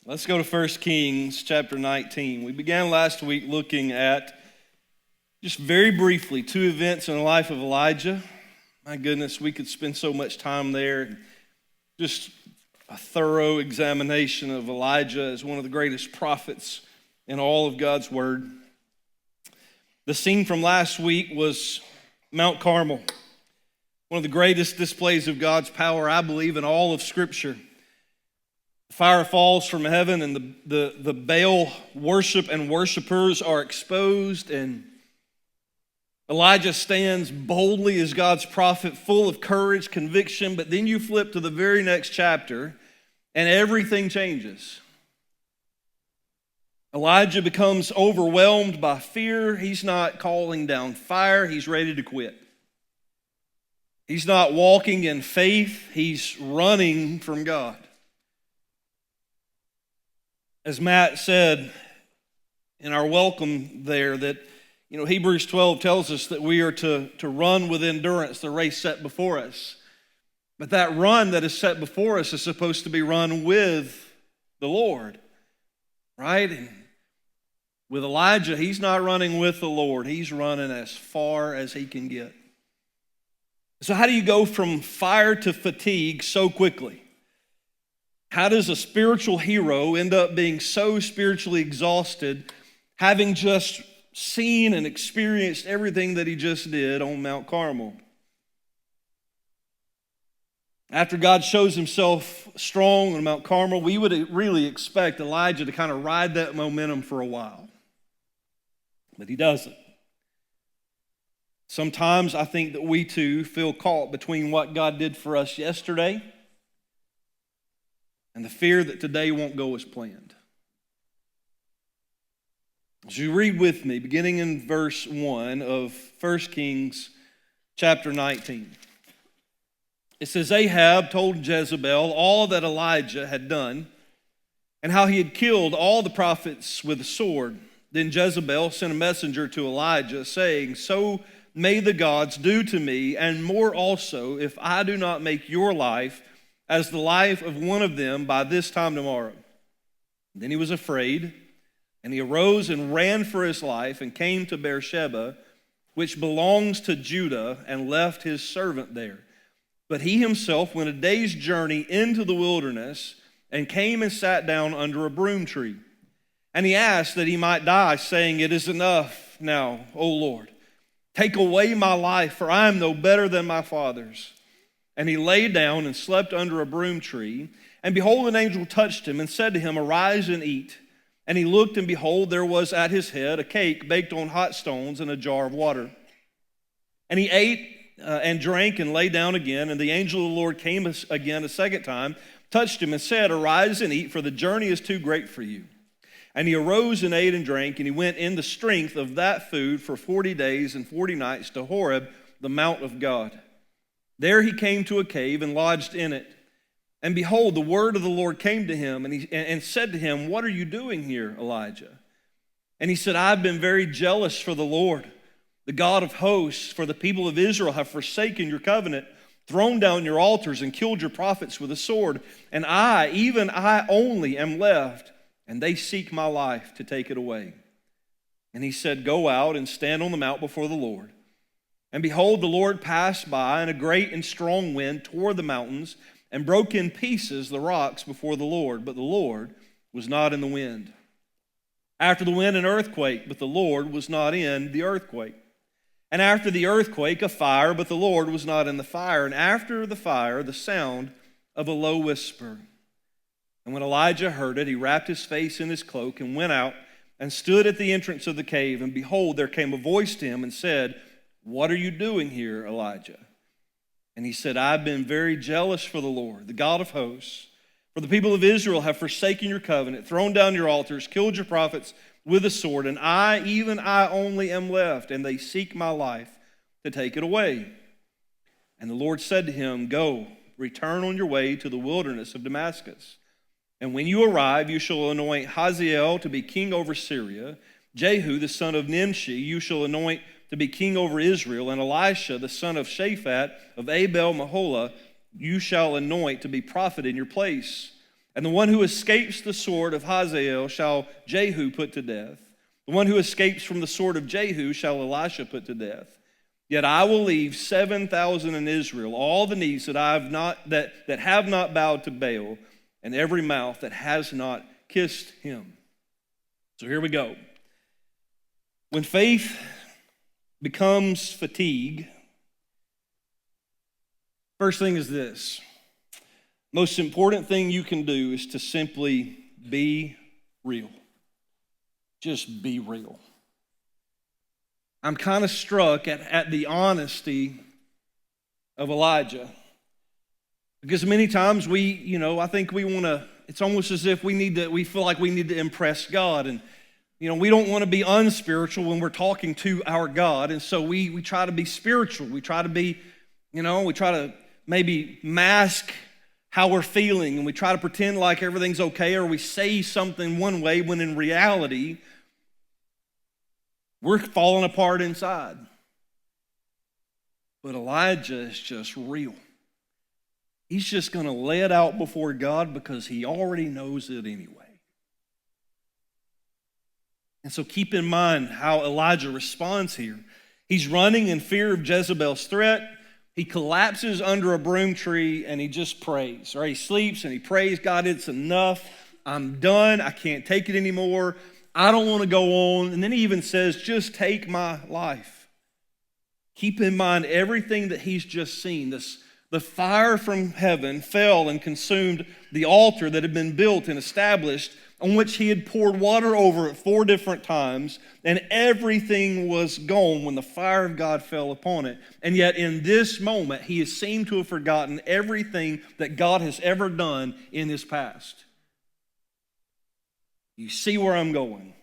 Let's go to 1 Kings chapter 19. We began last week looking at, just very briefly, two events in the life of Elijah. My goodness, we could spend so much time there. Just a thorough examination of Elijah as one of the greatest prophets in all of God's Word. The scene from last week was Mount Carmel, one of the greatest displays of God's power, I believe, in all of Scripture. Fire falls from heaven, and the Baal worship and worshipers are exposed, and Elijah stands boldly as God's prophet, full of courage, conviction. But then you flip to the very next chapter, and everything changes. Elijah becomes overwhelmed by fear. He's not calling down fire. He's ready to quit. He's not walking in faith. He's running from God. As Matt said in our welcome there, that Hebrews 12 tells us that we are to run with endurance the race set before us. But that run that is set before us is supposed to be run with the Lord, right? And with Elijah, he's not running with the Lord. He's running as far as he can get. So how do you go from fire to fatigue so quickly? How does a spiritual hero end up being so spiritually exhausted, having just seen and experienced everything that he just did on Mount Carmel? After God shows himself strong on Mount Carmel, we would really expect Elijah to kind of ride that momentum for a while. But he doesn't. Sometimes I think that we too feel caught between what God did for us yesterday and the fear that today won't go as planned. As you read with me, beginning in verse 1 of 1 Kings chapter 19. It says, Ahab told Jezebel all that Elijah had done and how he had killed all the prophets with a sword. Then Jezebel sent a messenger to Elijah, saying, So may the gods do to me, and more also, if I do not make your life as the life of one of them by this time tomorrow. Then he was afraid, and he arose and ran for his life and came to Beersheba, which belongs to Judah, and left his servant there. But he himself went a day's journey into the wilderness and came and sat down under a broom tree. And he asked that he might die, saying, It is enough now, O Lord. Take away my life, for I am no better than my fathers. And he lay down and slept under a broom tree. And behold, an angel touched him and said to him, Arise and eat. And he looked, and behold, there was at his head a cake baked on hot stones and a jar of water. And he ate and drank and lay down again. And the angel of the Lord came again a second time, touched him and said, Arise and eat, for the journey is too great for you. And he arose and ate and drank, and he went in the strength of that food for 40 days and 40 nights to Horeb, the mount of God. There he came to a cave and lodged in it. And behold, the word of the Lord came to him and said to him, What are you doing here, Elijah? And he said, I've been very jealous for the Lord, the God of hosts, for the people of Israel have forsaken your covenant, thrown down your altars, and killed your prophets with a sword. And I, even I only, am left, and they seek my life to take it away. And he said, Go out and stand on the mount before the Lord. And behold, the Lord passed by, and a great and strong wind tore the mountains and broke in pieces the rocks before the Lord. But the Lord was not in the wind. After the wind, an earthquake, but the Lord was not in the earthquake. And after the earthquake, a fire, but the Lord was not in the fire. And after the fire, the sound of a low whisper. And when Elijah heard it, he wrapped his face in his cloak and went out and stood at the entrance of the cave. And behold, there came a voice to him and said, What are you doing here, Elijah? And he said, I've been very jealous for the Lord, the God of hosts. For the people of Israel have forsaken your covenant, thrown down your altars, killed your prophets with a sword. And I, even I only, am left, and they seek my life to take it away. And the Lord said to him, Go, return on your way to the wilderness of Damascus. And when you arrive, you shall anoint Hazael to be king over Syria. Jehu, the son of Nimshi, you shall anoint to be king over Israel. And Elisha, the son of Shaphat of Abel-Meholah, you shall anoint to be prophet in your place. And the one who escapes the sword of Hazael shall Jehu put to death. The one who escapes from the sword of Jehu shall Elisha put to death. Yet I will leave 7,000 in Israel, all the knees that have not bowed to Baal, and every mouth that has not kissed him. So here we go. When faith becomes fatigue, first thing is this. Most important thing you can do is to simply be real. Just be real. I'm kind of struck at the honesty of Elijah. Because many times I think we want to, it's almost as if we feel like we need to impress God. And, we don't want to be unspiritual when we're talking to our God. And so we try to be spiritual. We try to be, we try to maybe mask how we're feeling, and we try to pretend like everything's okay, or we say something one way when in reality, we're falling apart inside. But Elijah is just real. He's just going to lay it out before God because he already knows it anyway. And so keep in mind how Elijah responds here. He's running in fear of Jezebel's threat. He collapses under a broom tree and he just prays. Or he sleeps and he prays, God, it's enough. I'm done. I can't take it anymore. I don't want to go on. And then he even says, just take my life. Keep in mind everything that he's just seen. The fire from heaven fell and consumed the altar that had been built and established, on which he had poured water over it 4 different times, and everything was gone when the fire of God fell upon it. And yet in this moment, he has seemed to have forgotten everything that God has ever done in his past. You see where I'm going?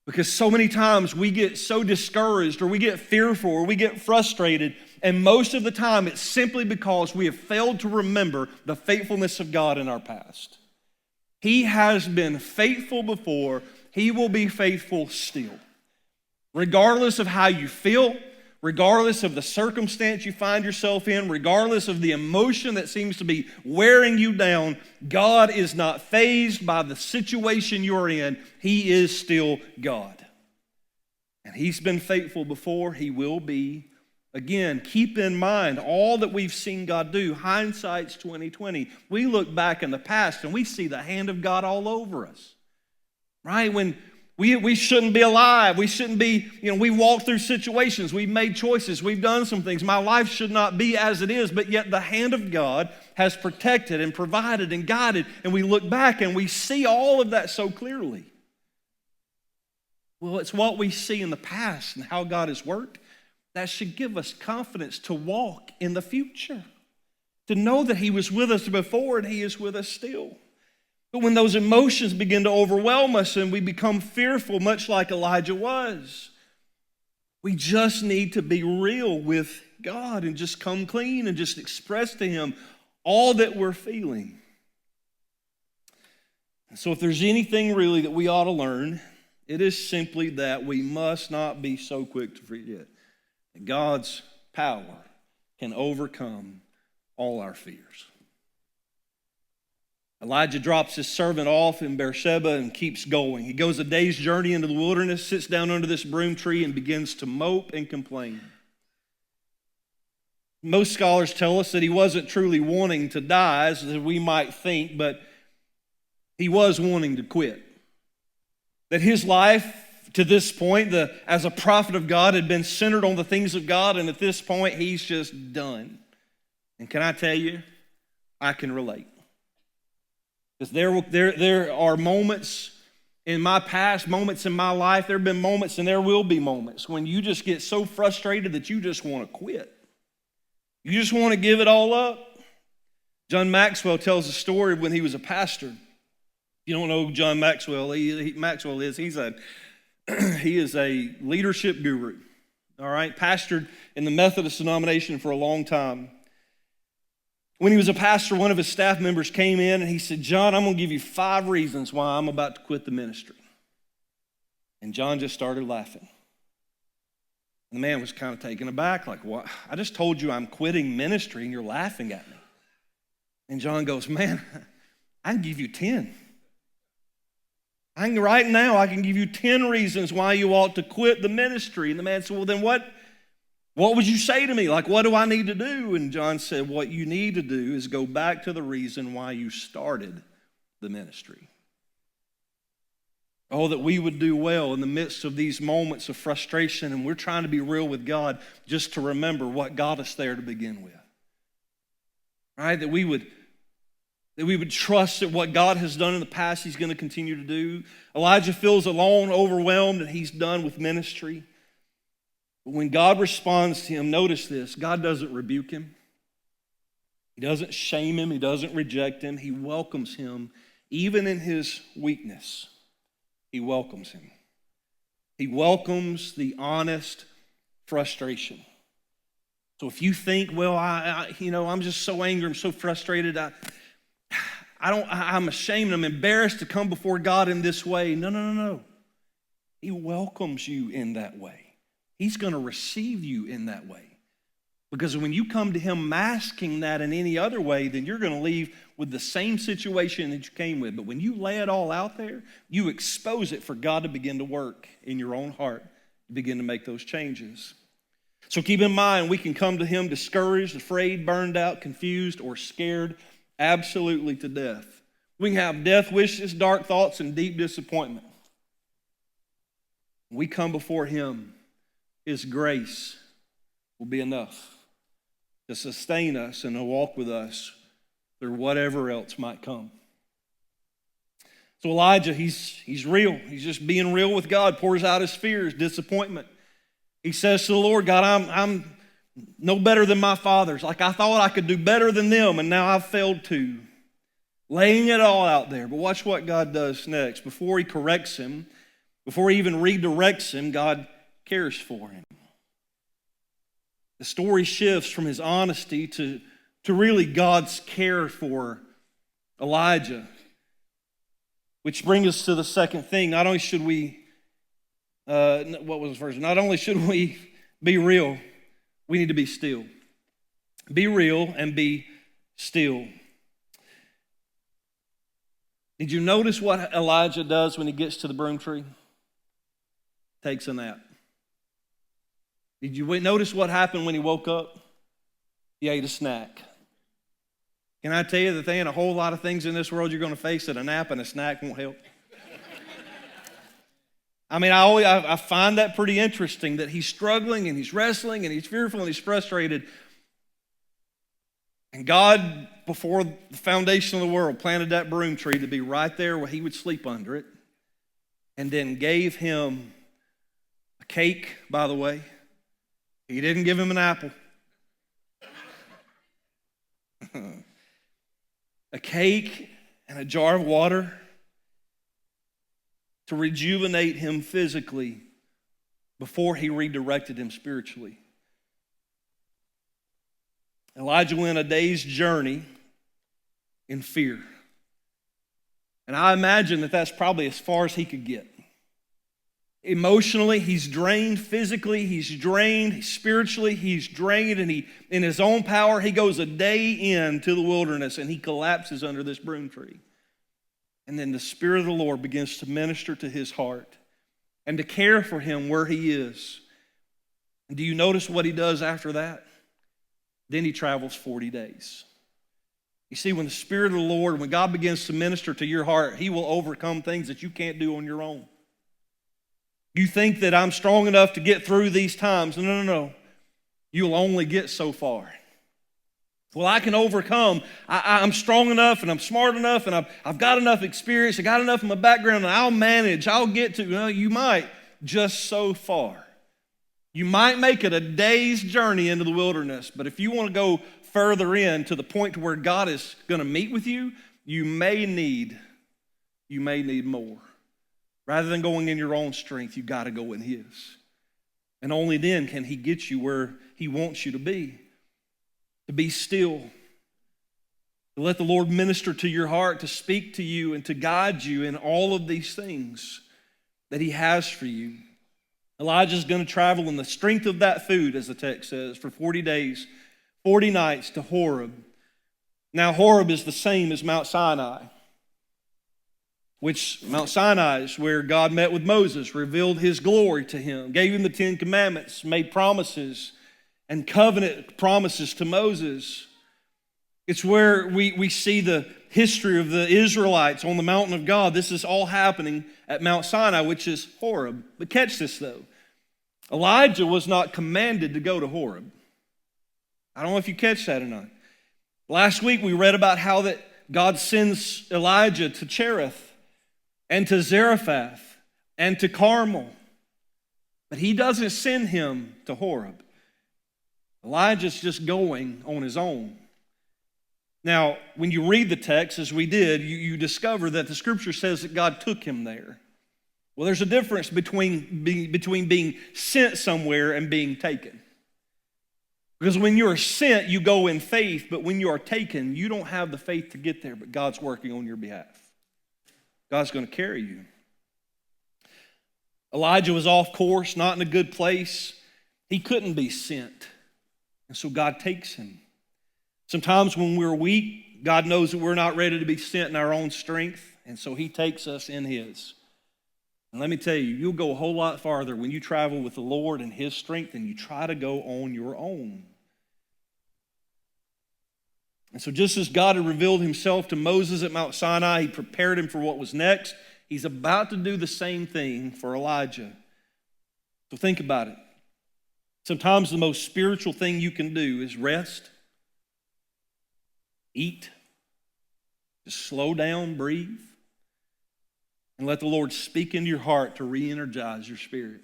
Because so many times we get so discouraged, or we get fearful, or we get frustrated, and most of the time it's simply because we have failed to remember the faithfulness of God in our past. He has been faithful before. He will be faithful still. Regardless of how you feel, regardless of the circumstance you find yourself in, regardless of the emotion that seems to be wearing you down, God is not fazed by the situation you're in. He is still God. And he's been faithful before. He will be again. Keep in mind all that we've seen God do. Hindsight's 2020. We look back in the past and we see the hand of God all over us. Right? When we shouldn't be alive. We shouldn't be, we walk through situations. We've made choices. We've done some things. My life should not be as it is, but yet the hand of God has protected and provided and guided. And we look back and we see all of that so clearly. Well, it's what we see in the past and how God has worked that should give us confidence to walk in the future, to know that he was with us before and he is with us still. But when those emotions begin to overwhelm us and we become fearful, much like Elijah was, we just need to be real with God and just come clean and just express to him all that we're feeling. So if there's anything really that we ought to learn, it is simply that we must not be so quick to forget that God's power can overcome all our fears. Elijah drops his servant off in Beersheba and keeps going. He goes a day's journey into the wilderness, sits down under this broom tree, and begins to mope and complain. Most scholars tell us that he wasn't truly wanting to die, as we might think, but he was wanting to quit. That his life to this point, as a prophet of God, had been centered on the things of God, and at this point, he's just done. And can I tell you, I can relate. Because there are moments in my past, moments in my life, there have been moments and there will be moments when you just get so frustrated that you just want to quit. You just want to give it all up. John Maxwell tells a story when he was a pastor. If you don't know who John Maxwell is, he is a leadership guru. All right, pastored in the Methodist denomination for a long time. When he was a pastor, one of his staff members came in and he said, John, I'm going to give you 5 reasons why I'm about to quit the ministry. And John just started laughing. And the man was kind of taken aback, like, what? I just told you I'm quitting ministry and you're laughing at me. And John goes, man, I can give you 10. Right now, I can give you 10 reasons why you ought to quit the ministry. And the man said, well, then what would you say to me? Like, what do I need to do? And John said, what you need to do is go back to the reason why you started the ministry. Oh, that we would do well in the midst of these moments of frustration, and we're trying to be real with God, just to remember what got us there to begin with. Right? That we would trust that what God has done in the past, He's going to continue to do. Elijah feels alone, overwhelmed, and he's done with ministry. But when God responds to him, notice this, God doesn't rebuke him. He doesn't shame him. He doesn't reject him. He welcomes him, even in his weakness. He welcomes him. He welcomes the honest frustration. So if you think, well, I'm just so angry, I'm so frustrated, I'm ashamed, I'm embarrassed to come before God in this way. No. He welcomes you in that way. He's going to receive you in that way. Because when you come to Him masking that in any other way, then you're going to leave with the same situation that you came with. But when you lay it all out there, you expose it for God to begin to work in your own heart, to begin to make those changes. So keep in mind, we can come to Him discouraged, afraid, burned out, confused, or scared absolutely to death. We can have death wishes, dark thoughts, and deep disappointment. When we come before Him, His grace will be enough to sustain us and to walk with us through whatever else might come. So Elijah, he's real. He's just being real with God, pours out his fears, disappointment. He says to the Lord, God, I'm no better than my fathers. Like I thought I could do better than them, and now I've failed to. Laying it all out there. But watch what God does next. Before He corrects him, before He even redirects him, God cares for him. The story shifts from his honesty to really God's care for Elijah. Which brings us to the second thing. Not only should we, what was the first? Not only should we be real, we need to be still. Be real and be still. Did you notice what Elijah does when he gets to the broom tree? Takes a nap. Did you notice what happened when he woke up? He ate a snack. Can I tell you that there ain't a whole lot of things in this world you're going to face that a nap and a snack won't help? I mean, I find that pretty interesting that he's struggling and he's wrestling and he's fearful and he's frustrated. And God, before the foundation of the world, planted that broom tree to be right there where he would sleep under it, and then gave him a cake, by the way. He didn't give him an apple. A cake and a jar of water to rejuvenate him physically before he redirected him spiritually. Elijah went a day's journey in fear. And I imagine that that's probably as far as he could get. Emotionally, he's drained. Physically, he's drained. Spiritually, he's drained. And in his own power, he goes a day into the wilderness and he collapses under this broom tree. And then the Spirit of the Lord begins to minister to his heart and to care for him where he is. And do you notice what he does after that? Then he travels 40 days. You see, when the Spirit of the Lord, when God begins to minister to your heart, He will overcome things that you can't do on your own. You think that I'm strong enough to get through these times. No. You'll only get so far. Well, I can overcome. I'm strong enough and I'm smart enough and I've got enough experience. I got enough in my background and I'll manage. I'll get to. No, you might just so far. You might make it a day's journey into the wilderness, but if you want to go further in to the point to where God is going to meet with you, you may need more. Rather than going in your own strength, you've got to go in His. And only then can He get you where He wants you to be. To be still. To let the Lord minister to your heart, to speak to you and to guide you in all of these things that He has for you. Elijah's going to travel in the strength of that food, as the text says, for 40 days, 40 nights to Horeb. Now, Horeb is the same as Mount Sinai, which Mount Sinai is where God met with Moses, revealed his glory to him, gave him the 10 Commandments, made promises and covenant promises to Moses. It's where we see the history of the Israelites on the mountain of God. This is all happening at Mount Sinai, which is Horeb. But catch this, though. Elijah was not commanded to go to Horeb. I don't know if you catch that or not. Last week we read about how that God sends Elijah to Cherith and to Zarephath and to Carmel. But he doesn't send him to Horeb. Elijah's just going on his own. Now, when you read the text, as we did, you discover that the scripture says that God took him there. Well, there's a difference between being sent somewhere and being taken. Because when you're sent, you go in faith, but when you are taken, you don't have the faith to get there, but God's working on your behalf. God's going to carry you. Elijah was off course, not in a good place. He couldn't be sent, and so God takes him. Sometimes when we're weak, God knows that we're not ready to be sent in our own strength, and so he takes us in his. And let me tell you, you'll go a whole lot farther when you travel with the Lord and his strength than you try to go on your own. And so just as God had revealed himself to Moses at Mount Sinai, he prepared him for what was next. He's about to do the same thing for Elijah. So think about it. Sometimes the most spiritual thing you can do is rest, eat, just slow down, breathe, and let the Lord speak into your heart to re-energize your spirit.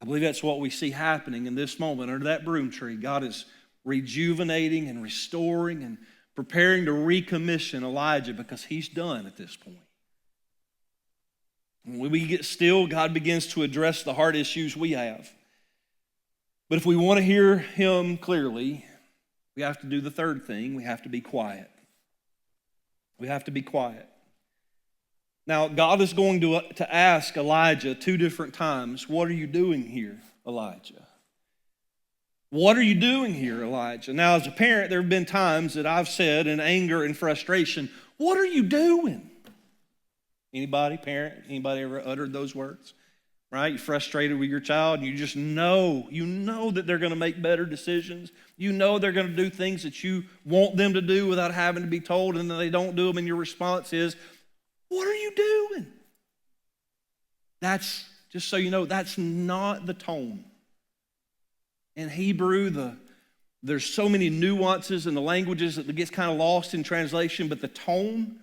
I believe that's what we see happening in this moment under that broom tree. God is rejuvenating and restoring and preparing to recommission Elijah because he's done at this point. When we get still, God begins to address the heart issues we have. But if we want to hear him clearly, we have to do the third thing. We have to be quiet. We have to be quiet. Now, God is going to ask Elijah 2 different times, what are you doing here, Elijah? What are you doing here, Elijah? Now, as a parent, there have been times that I've said in anger and frustration, what are you doing? Anybody, parent, anybody ever uttered those words? Right? You're frustrated with your child and you just know, that they're going to make better decisions. You know they're going to do things that you want them to do without having to be told, and then they don't do them, and your response is, what are you doing? That's, just so you know, that's not the tone. In Hebrew, there's so many nuances in the languages that it gets kind of lost in translation, but the tone,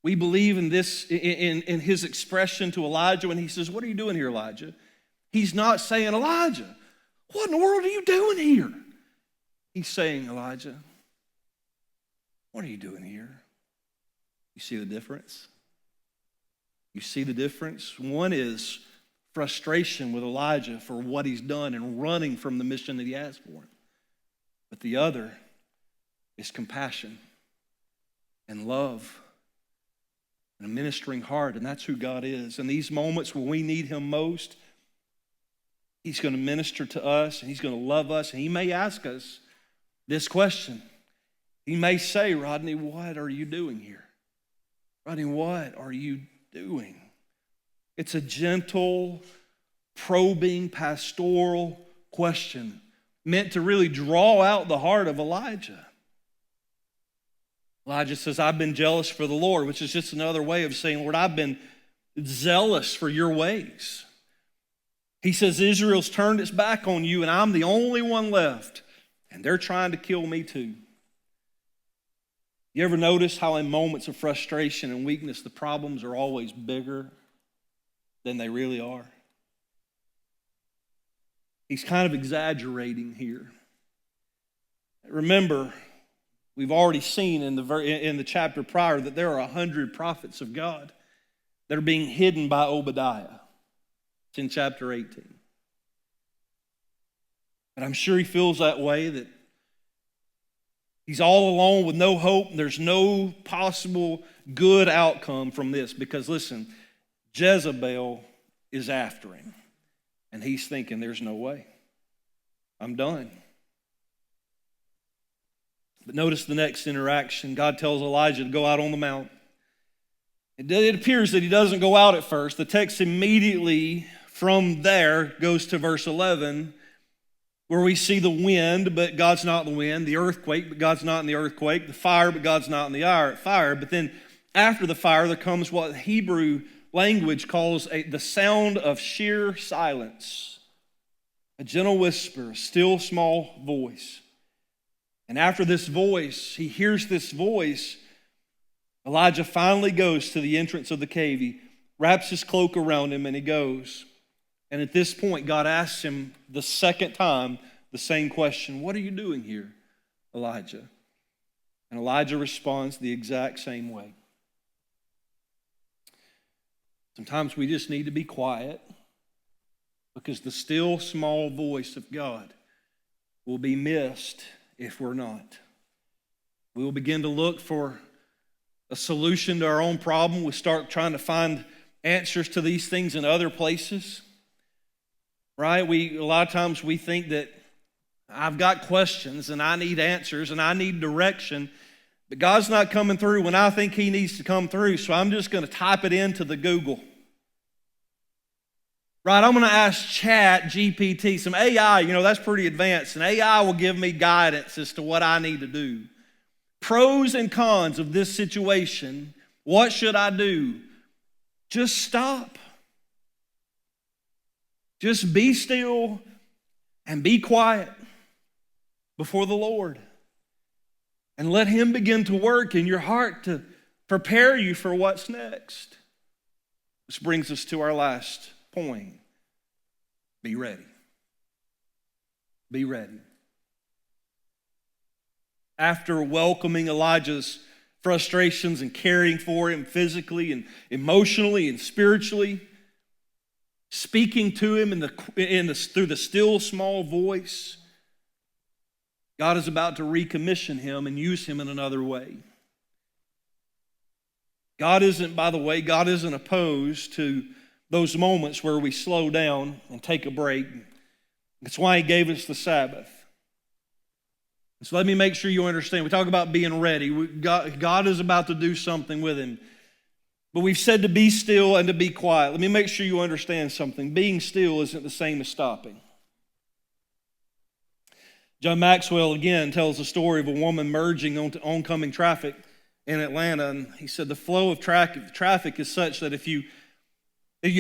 we believe in this, in his expression to Elijah when he says, what are you doing here, Elijah? He's not saying, Elijah, what in the world are you doing here? He's saying, Elijah, what are you doing here? You see the difference? You see the difference? One is frustration with Elijah for what he's done and running from the mission that he has for him. But the other is compassion and love and a ministering heart, and that's who God is. In these moments when we need him most, he's going to minister to us, and he's going to love us, and he may ask us this question. He may say, Rodney, what are you doing here? Rodney, what are you doing? It's a gentle, probing, pastoral question meant to really draw out the heart of Elijah. Elijah says, I've been jealous for the Lord, which is just another way of saying, Lord, I've been zealous for your ways. He says, Israel's turned its back on you, and I'm the only one left, and they're trying to kill me too. You ever notice how in moments of frustration and weakness, the problems are always bigger than they really are? He's kind of exaggerating here. Remember, we've already seen in the chapter prior that there are 100 prophets of God that are being hidden by Obadiah. It's in chapter 18. But I'm sure he feels that way, that he's all alone with no hope. There's no possible good outcome from this because, listen, Jezebel is after him. And he's thinking, there's no way. I'm done. But notice the next interaction. God tells Elijah to go out on the mount. It appears that he doesn't go out at first. The text immediately from there goes to verse 11, where we see the wind, but God's not in the wind, the earthquake, but God's not in the earthquake, the fire, but God's not in the fire. But then after the fire, there comes what Hebrew language calls the sound of sheer silence, a gentle whisper, a still small voice. And after this voice, he hears this voice, Elijah finally goes to the entrance of the cave. He wraps his cloak around him and he goes. And at this point, God asks him the second time the same question. What are you doing here, Elijah? And Elijah responds the exact same way. Sometimes we just need to be quiet because the still small voice of God will be missed if we're not. We will begin to look for a solution to our own problem. We start trying to find answers to these things in other places. Right? A lot of times we think that I've got questions and I need answers and I need direction, but God's not coming through when I think He needs to come through, so I'm just going to type it into the Google. Right? I'm going to ask Chat GPT, some AI, that's pretty advanced, and AI will give me guidance as to what I need to do. Pros and cons of this situation. What should I do? Just stop. Just be still and be quiet before the Lord. And let Him begin to work in your heart to prepare you for what's next. This brings us to our last point. Be ready. Be ready. After welcoming Elijah's frustrations and caring for him physically and emotionally and spiritually, speaking to him through the still small voice, God is about to recommission him and use him in another way. God isn't opposed to those moments where we slow down and take a break. That's why He gave us the Sabbath. So let me make sure you understand. We talk about being ready. God is about to do something with him. But we've said to be still and to be quiet. Let me make sure you understand something. Being still isn't the same as stopping. John Maxwell again tells the story of a woman merging onto oncoming traffic in Atlanta. And he said the flow of traffic is such that if you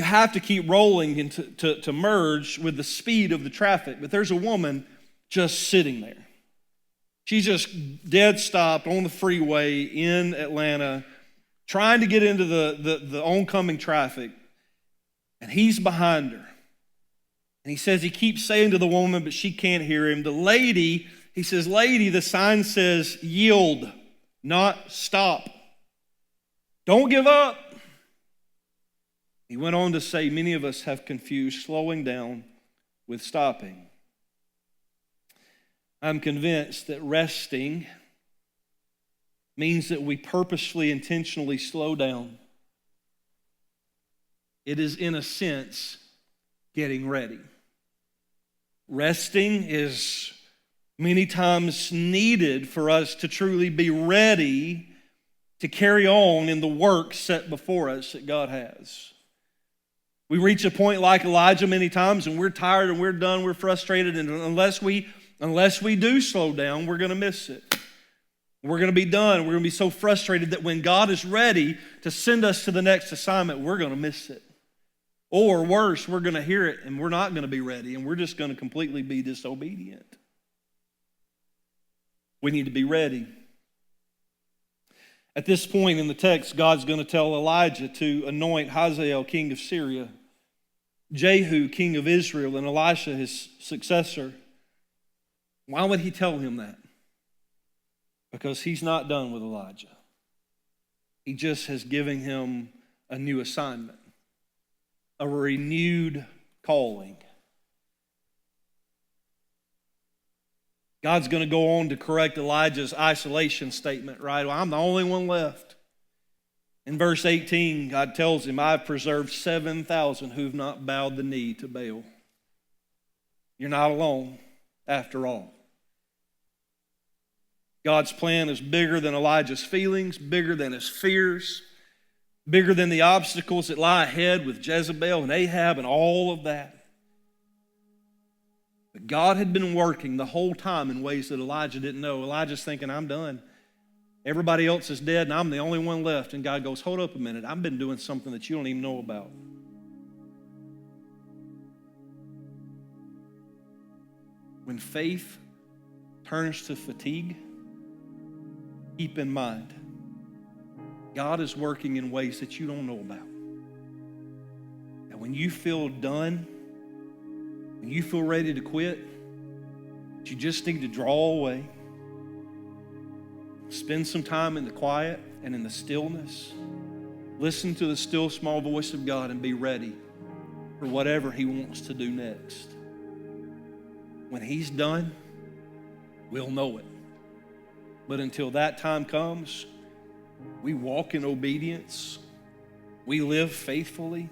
have to keep rolling and to merge with the speed of the traffic. But there's a woman just sitting there. She's just dead stopped on the freeway in Atlanta, trying to get into the oncoming traffic. And he's behind her. And he says he keeps saying to the woman, but she can't hear him. The lady, he says, lady, the sign says yield, not stop. Don't give up. He went on to say, many of us have confused slowing down with stopping. I'm convinced that resting means that we purposefully, intentionally slow down. It is, in a sense, getting ready. Resting is many times needed for us to truly be ready to carry on in the work set before us that God has. We reach a point like Elijah many times and we're tired and we're done, we're frustrated, and unless we do slow down, we're going to miss it. We're going to be done. We're going to be so frustrated that when God is ready to send us to the next assignment, we're going to miss it. Or worse, we're going to hear it and we're not going to be ready and we're just going to completely be disobedient. We need to be ready. At this point in the text, God's going to tell Elijah to anoint Hazael, king of Syria, Jehu, king of Israel, and Elisha, his successor. Why would He tell him that? Because He's not done with Elijah. He just has given him a new assignment, a renewed calling. God's going to go on to correct Elijah's isolation statement, right? Well, I'm the only one left. In verse 18, God tells him, I've preserved 7,000 who've not bowed the knee to Baal. You're not alone after all. God's plan is bigger than Elijah's feelings, bigger than his fears, bigger than the obstacles that lie ahead with Jezebel and Ahab and all of that. But God had been working the whole time in ways that Elijah didn't know. Elijah's thinking, I'm done. Everybody else is dead and I'm the only one left. And God goes, hold up a minute. I've been doing something that you don't even know about. When faith turns to fatigue, keep in mind, God is working in ways that you don't know about. And when you feel done, when you feel ready to quit, you just need to draw away. Spend some time in the quiet and in the stillness. Listen to the still small voice of God and be ready for whatever He wants to do next. When He's done, we'll know it. But until that time comes, we walk in obedience. We live faithfully.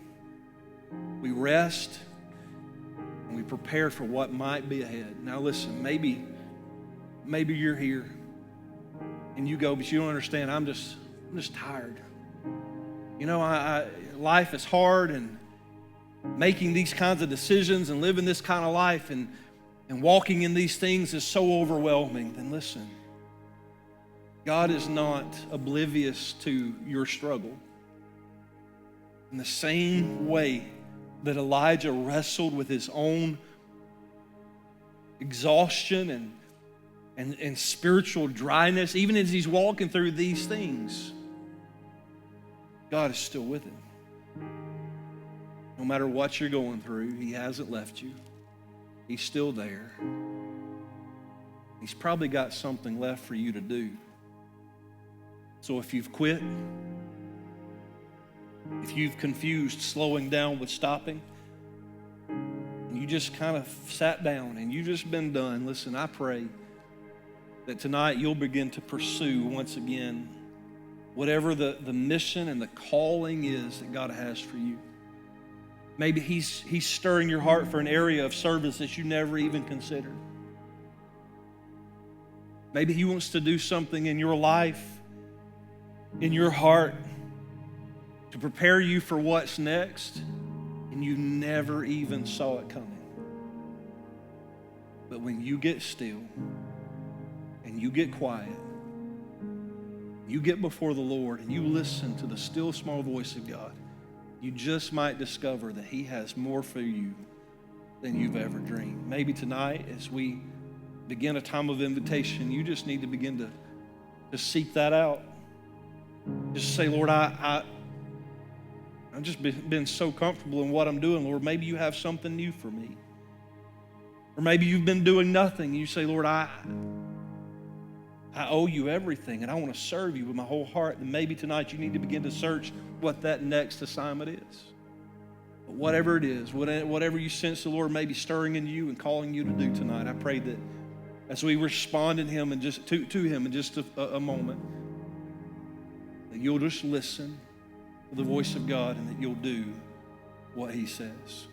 We rest. And we prepare for what might be ahead. Now listen, maybe you're here and you go, but you don't understand. I'm just tired. You know, life is hard, and making these kinds of decisions and living this kind of life and walking in these things is so overwhelming. Then listen, God is not oblivious to your struggle. In the same way that Elijah wrestled with his own exhaustion and spiritual dryness, even as he's walking through these things, God is still with him. No matter what you're going through, He hasn't left you. He's still there. He's probably got something left for you to do. So if you've quit, if you've confused slowing down with stopping, and you just kind of sat down and you've just been done, listen, I pray that tonight you'll begin to pursue once again whatever the mission and the calling is that God has for you. Maybe He's stirring your heart for an area of service that you never even considered. Maybe He wants to do something in your life, in your heart, to prepare you for what's next, and you never even saw it coming. But when you get still and you get quiet, you get before the Lord and you listen to the still small voice of God, you just might discover that He has more for you than you've ever dreamed. Maybe tonight, as we begin a time of invitation, you just need to begin to seek that out. Just say, Lord, I've just been so comfortable in what I'm doing, Lord. Maybe you have something new for me. Or maybe you've been doing nothing. You say, Lord, I owe you everything, and I want to serve you with my whole heart. And maybe tonight you need to begin to search what that next assignment is. But whatever it is, whatever you sense the Lord may be stirring in you and calling you to do tonight, I pray that as we respond in Him and just to Him in just a moment, that you'll just listen to the voice of God and that you'll do what He says.